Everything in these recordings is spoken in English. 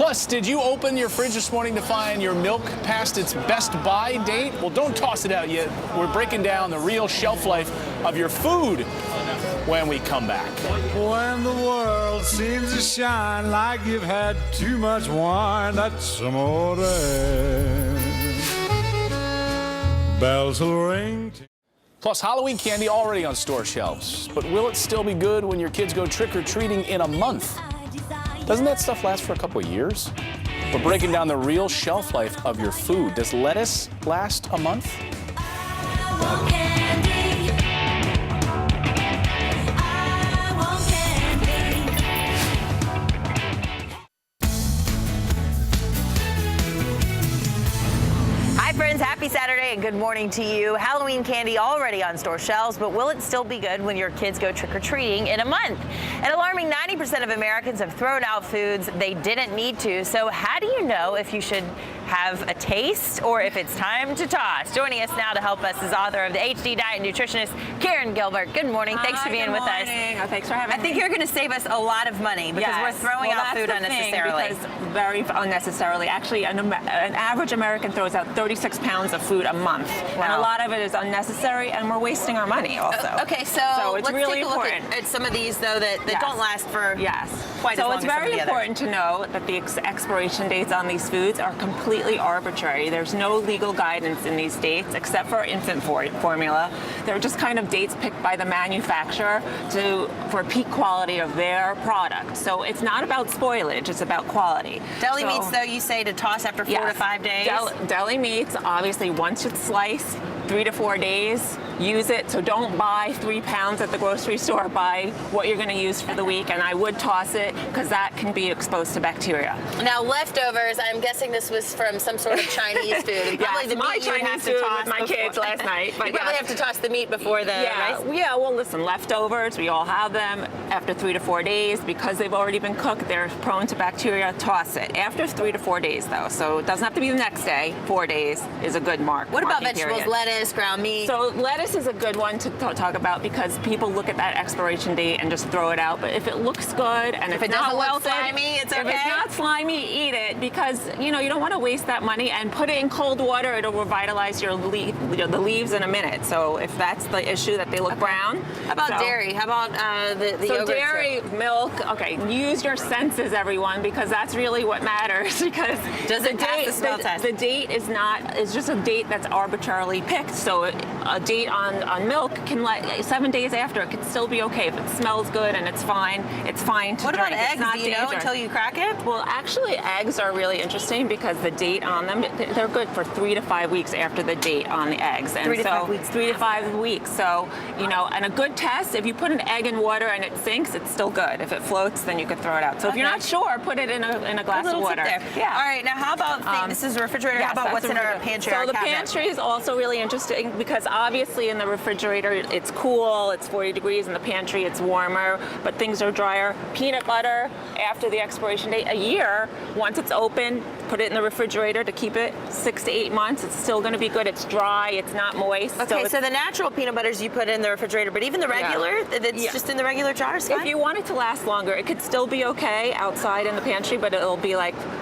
Plus, did you open your fridge this morning to find your milk past its best buy date? Well, don't toss it out yet. We're breaking down the real shelf life of your food when we come back. When the world seems to shine like you've had too much wine, that's amore. Bells will ring. Plus, Halloween candy already on store shelves. But will it still be good when your kids go trick-or-treating in a month? Doesn't that stuff last for a couple of years? We're breaking down the real shelf life of your food. Does lettuce last a month? Happy Saturday and good morning to you. Halloween candy already on store shelves, but will it still be good when your kids go trick-or-treating in a month? An alarming 90% of Americans have thrown out foods they didn't need to. So how do you know if you should have a taste or if it's time to toss? Joining us now to help us is author of the HD Diet nutritionist Keren Gilbert. Good morning. Thanks for being with us. Oh, thanks for having me. I think you're going to save us a lot of money because we're throwing out food unnecessarily. Because very unnecessarily. Actually, an average American throws out 36 pounds of food a month. Wow. And a lot of it is unnecessary, and we're wasting our money also. Okay, so it's let's really take a look at some of these, though, that don't last for quite as long as some of the others. So it's very important to know that the expiration dates on these foods are completely arbitrary. There's no legal guidance in these dates except for infant formula. They're just kind of dates picked by the manufacturer for peak quality of their product. So it's not about spoilage, it's about quality. Deli meats, though, you say to toss after 4 to 5 days? Deli meats, obviously, once it's sliced, 3 to 4 days, use it. So don't buy 3 pounds at the grocery store. Buy what you're going to use for the week, and I would toss it because that can be exposed to bacteria. Now, leftovers, I'm guessing this was from some sort of Chinese food. Probably the my meat Chinese food with my kids last night. But you probably have to toss the meat before the rice? Yeah, well, listen, leftovers, we all have them. After 3 to 4 days, because they've already been cooked, they're prone to bacteria. Toss it. After 3 to 4 days, though, so it doesn't have to be the next day. 4 days is a good mark. What about vegetables, lettuce, ground meat? So lettuce is a good one to talk about because people look at that expiration date and just throw it out. But if it looks good and if it not doesn't look slimy, it's okay. If it's not slimy, eat it because you don't want to waste that money and put it in cold water. It'll revitalize the leaves in a minute. So if that's the issue that they look brown. How about dairy? How about the so yogurt? So dairy, milk. Okay, use your senses, everyone, because that's really what matters. Because does it pass the smell test? The date is just a date that's arbitrarily picked. So a date on milk can 7 days after it could still be okay if it smells good and it's fine to what drink. about eggs? Do you know until you crack it? Well, actually, eggs are really interesting because the date on them, they're good for 3 to 5 weeks after the date on the eggs. And 3 to 5 weeks. 3 to 5 weeks. So, and a good test, if you put an egg in water and it sinks, it's still good. If it floats, then you could throw it out. So if you're not sure, put it in a glass of water. Yeah. All right. Now, how about this is a refrigerator? How about what's in our pantry? So the pantry is also really interesting because obviously in the refrigerator it's cool, it's 40 degrees. In the pantry it's warmer, but things are drier. Peanut butter after the expiration date, a year, once it's open, put it in the refrigerator to keep it 6 to 8 months. It's still going to be good. It's dry. It's not moist. Okay, so the natural peanut butters you put in the refrigerator, but even the regular, that's just in the regular jars? If you want it to last longer, it could still be okay outside in the pantry, but it'll be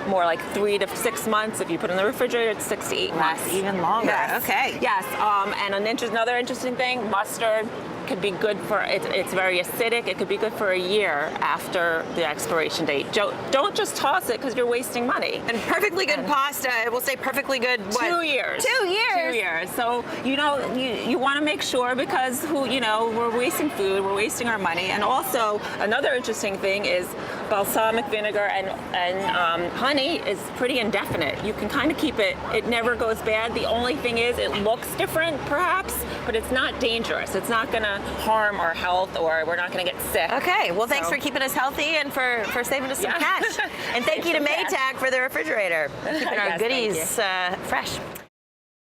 more like 3 to 6 months. If you put it in the refrigerator, it's 6 to 8 months. That's even longer. Yes. Okay. Yes, and another interesting thing, mustard could be good for, it's very acidic. It could be good for a year after the expiration date. Don't just toss it because you're wasting money. And perfectly good pasta, we'll say perfectly good, what? 2 years. 2 years? 2 years. So, you want to make sure because we're wasting food, we're wasting our money. And also, another interesting thing is balsamic vinegar and honey is pretty indefinite. You can kind of keep it, it never goes bad. The only thing is it looks different perhaps, but it's not dangerous. It's not going to harm our health or we're not going to get sick. Okay, well thanks for keeping us healthy and for saving us some cash. And thank you to Maytag for the refrigerator, keeping our goodies fresh.